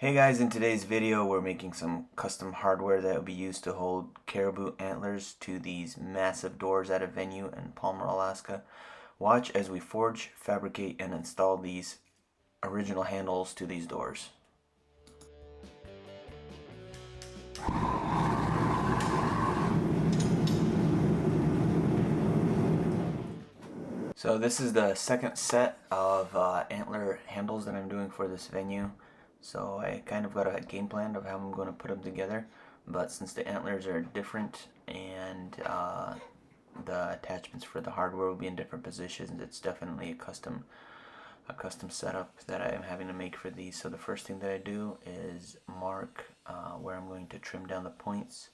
Hey guys, in today's video we're making some custom hardware that will be used to hold Caribou antlers to these massive doors at a venue in Palmer, Alaska. Watch as we forge, fabricate, and install these original handles to these doors. So this is the second set of antler handles that I'm doing for this venue. So I kind of got a game plan of how I'm going to put them together. But since the antlers are different and the attachments for the hardware will be in different positions, it's definitely a custom setup that I am having to make for these. So the first thing that I do is mark where I'm going to trim down the points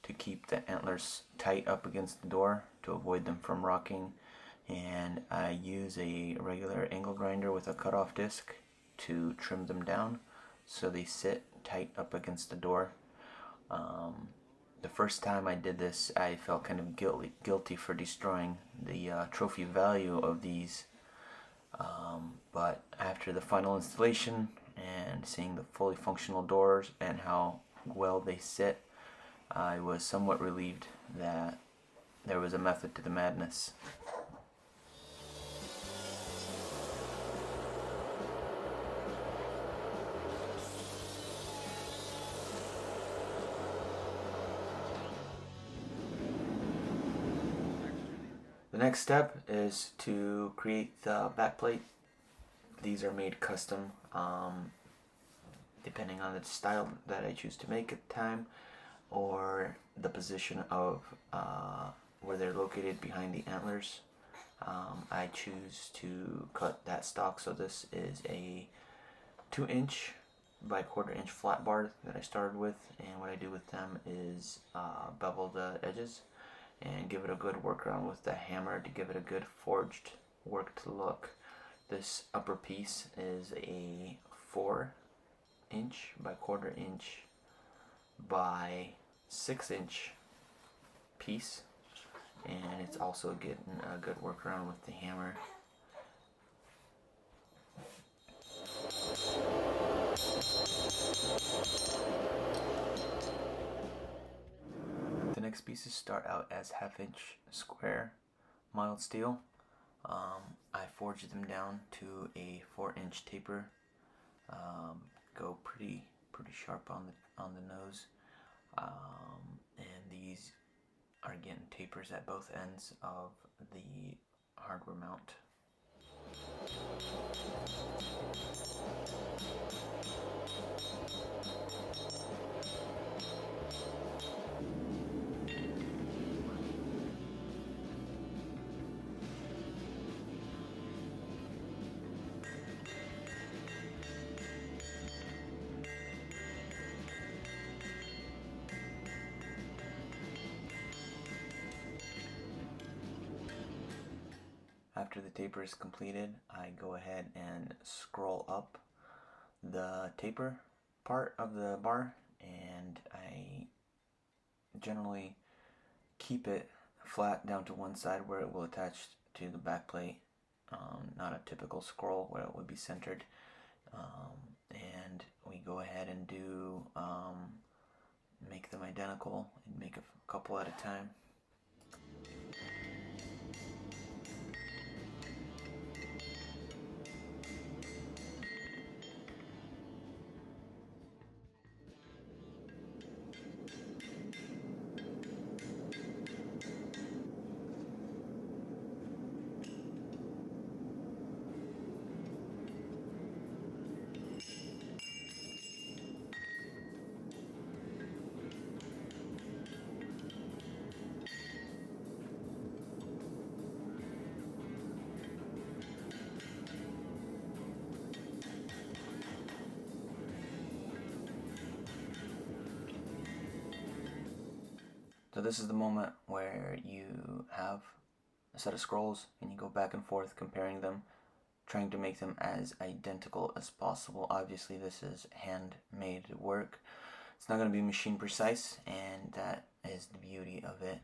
to keep the antlers tight up against the door to avoid them from rocking. And I use a regular angle grinder with a cutoff disc to trim them down so they sit tight up against the door. The first time I did this, I felt kind of guilty for destroying the trophy value of these, but after the final installation and seeing the fully functional doors and how well they sit, I was somewhat relieved that there was a method to the madness. The next step is to create the backplate. These are made custom depending on the style that I choose to make at the time or the position of where they're located behind the antlers. I choose to cut that stock, so this is a 2" by 1/4" flat bar that I started with, and what I do with them is bevel the edges and give it a good work around with the hammer to give it a good forged worked look. This upper piece is a 4" by 1/4" by 6" piece, and it's also getting a good work around with the hammer. The next pieces start out as 1/2" square mild steel. I forge them down to a 4" taper. Go pretty sharp on the nose, and these are getting tapers at both ends of the hardware mount. After the taper is completed, I go ahead and scroll up the taper part of the bar, and I generally keep it flat down to one side where it will attach to the back plate, not a typical scroll where it would be centered. And we go ahead and do make them identical and make a couple at a time. So this is the moment where you have a set of scrolls and you go back and forth comparing them, trying to make them as identical as possible. Obviously this is handmade work. It's not going to be machine precise, and that is the beauty of it.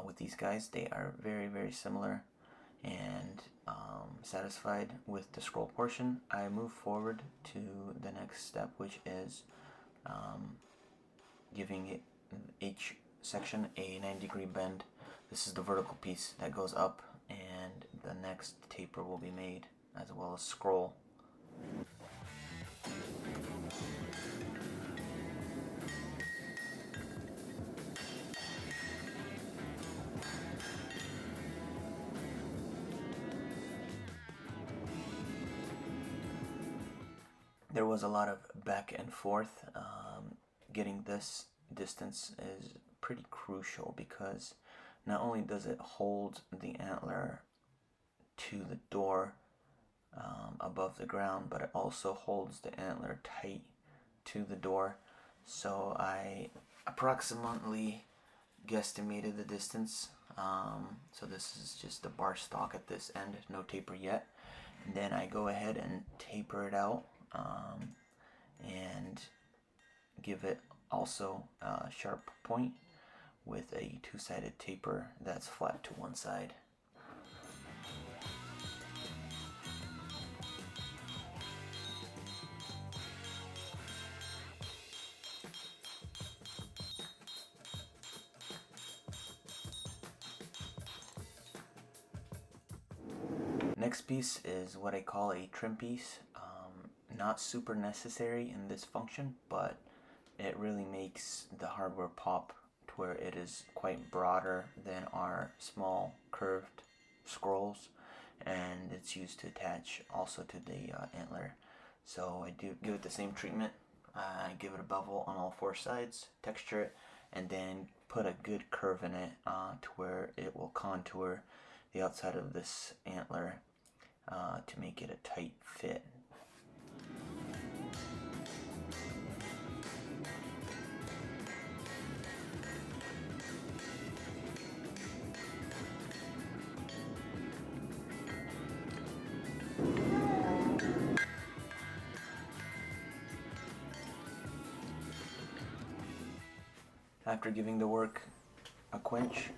With these guys, they are very similar, and satisfied with the scroll portion, I move forward to the next step, which is giving it each section a 90-degree bend. This is the vertical piece that goes up, and the next taper will be made, as well as scroll. There was a lot of back and forth. Getting this distance is pretty crucial because not only does it hold the antler to the door above the ground, but it also holds the antler tight to the door. So I approximately guesstimated the distance. So this is just the bar stock at this end, no taper yet. And then I go ahead and taper it out and give it also a sharp point with a two-sided taper that's flat to one side. Next piece is what I call a trim piece. Not super necessary in this function, but it really makes the hardware pop to where it is quite broader than our small curved scrolls, and it's used to attach also to the antler. So I do give it the same treatment. I give it a bevel on all four sides, texture it, and then put a good curve in it to where it will contour the outside of this antler to make it a tight fit. After giving the work a quench,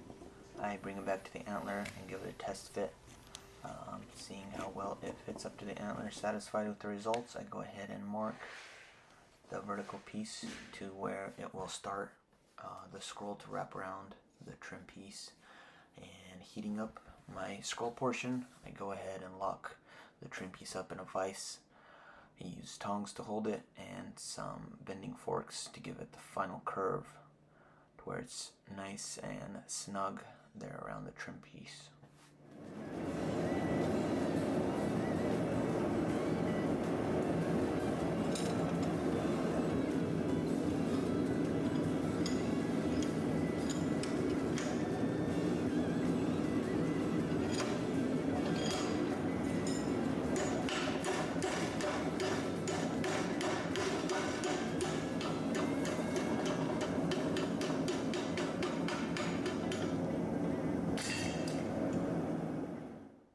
I bring it back to the antler and give it a test fit. Seeing how well it fits up to the antler, satisfied with the results, I go ahead and mark the vertical piece to where it will start the scroll to wrap around the trim piece. And heating up my scroll portion, I go ahead and lock the trim piece up in a vise. I use tongs to hold it and some bending forks to give it the final curve to where it's nice and snug there around the trim piece.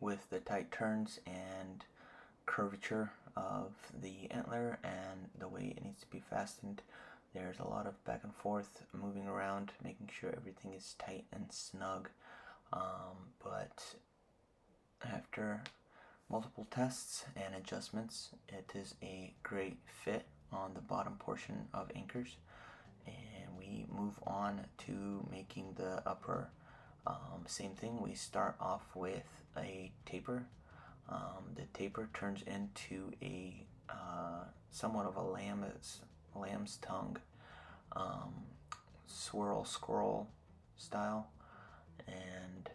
With the tight turns and curvature of the antler and the way it needs to be fastened, there's a lot of back and forth moving around, making sure everything is tight and snug. But after multiple tests and adjustments, it is a great fit on the bottom portion of anchors, and we move on to making the upper. Same thing, we start off with a taper. The taper turns into a somewhat of a lamb's tongue swirl scroll style, and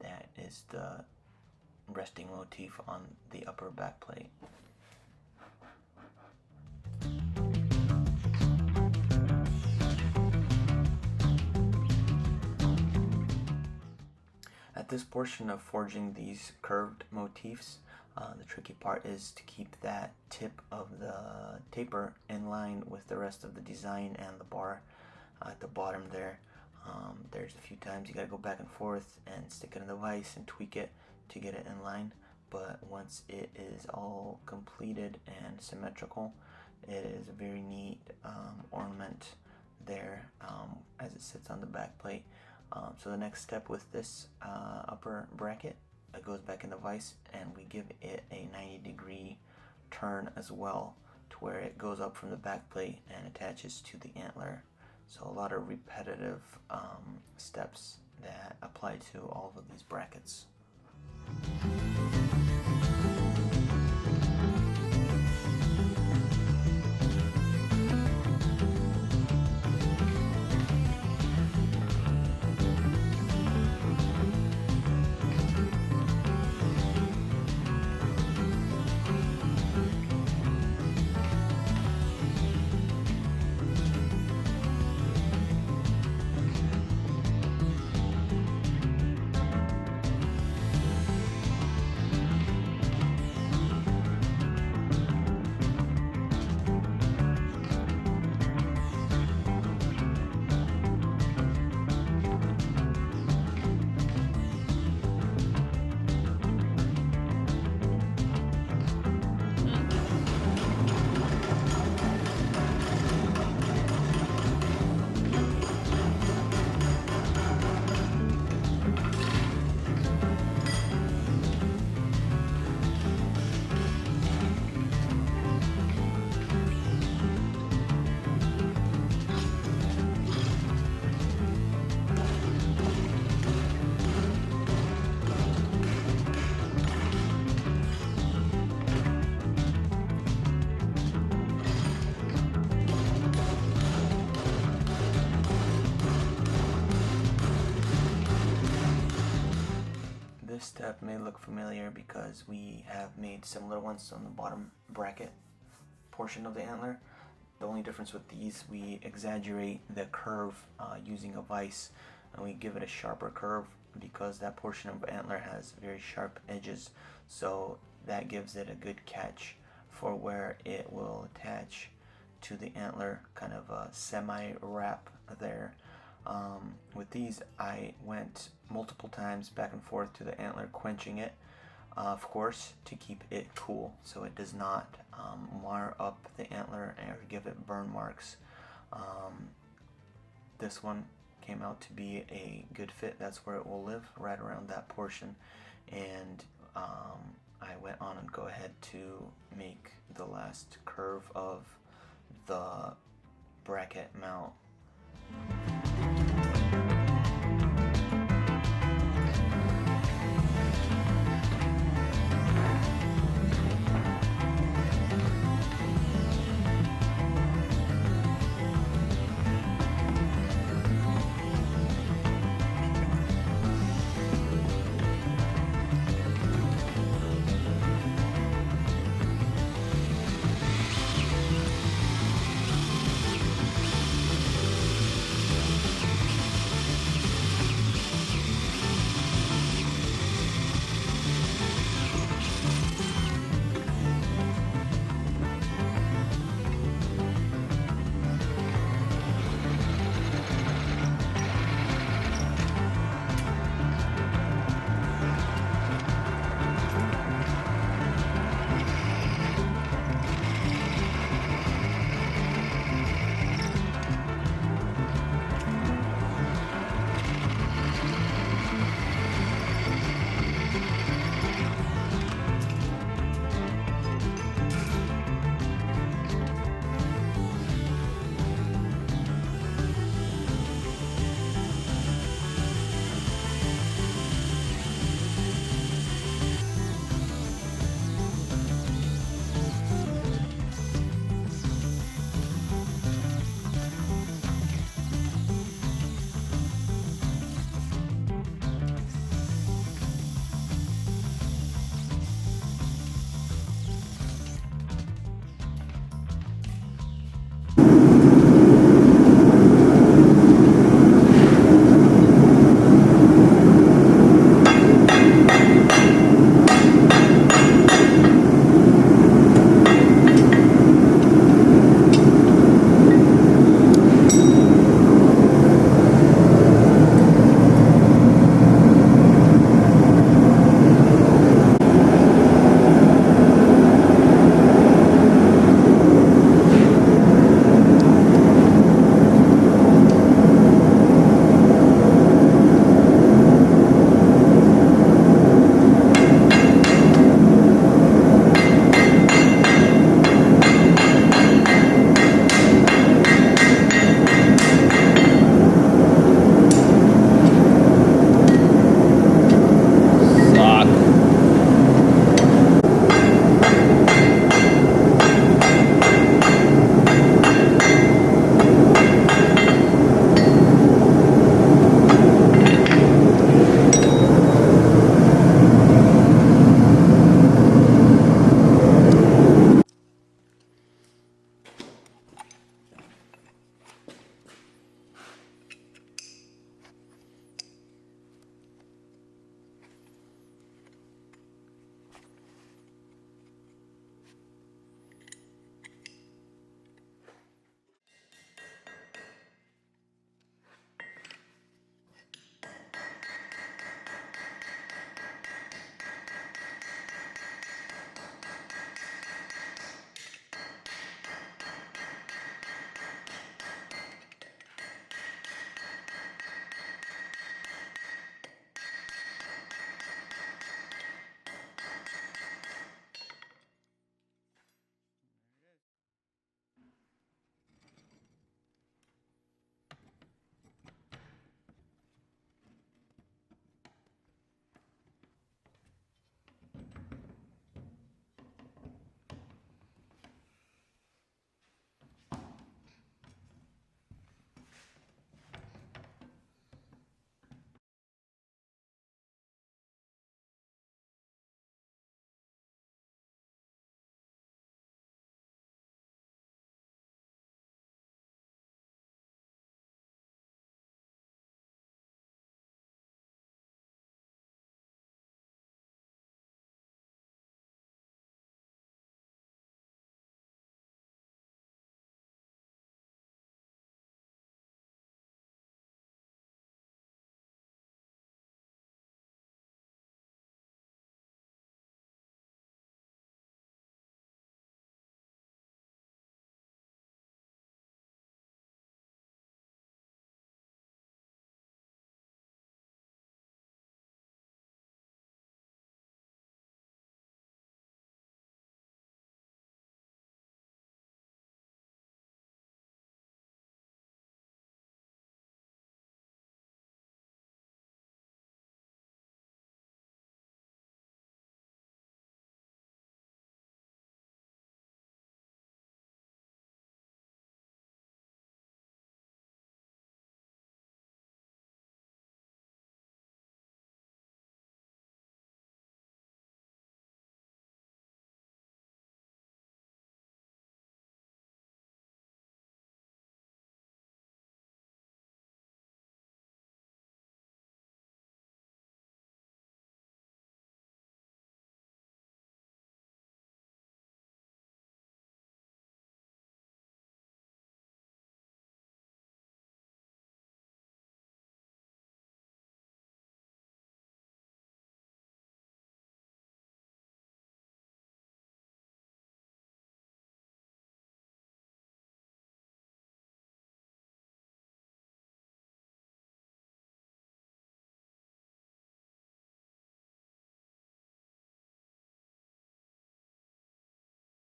that is the resting motif on the upper back plate. At this portion of forging these curved motifs, the tricky part is to keep that tip of the taper in line with the rest of the design and the bar at the bottom there. There's a few times you gotta go back and forth and stick it in the vise and tweak it to get it in line, but once it is all completed and symmetrical, it is a very neat ornament there as it sits on the back plate. So the next step with this upper bracket, it goes back in the vise, and we give it a 90-degree turn as well, to where it goes up from the back plate and attaches to the antler. So a lot of repetitive steps that apply to all of these brackets. This step may look familiar because we have made similar ones on the bottom bracket portion of the antler. The only difference with these, we exaggerate the curve using a vise, and we give it a sharper curve because that portion of antler has very sharp edges, so that gives it a good catch for where it will attach to the antler, kind of a semi-wrap there. With these, I went multiple times back and forth to the antler, quenching it, of course, to keep it cool so it does not mar up the antler or give it burn marks. This one came out to be a good fit. That's where it will live, right around that portion. And I went on and go ahead to make the last curve of the bracket mount.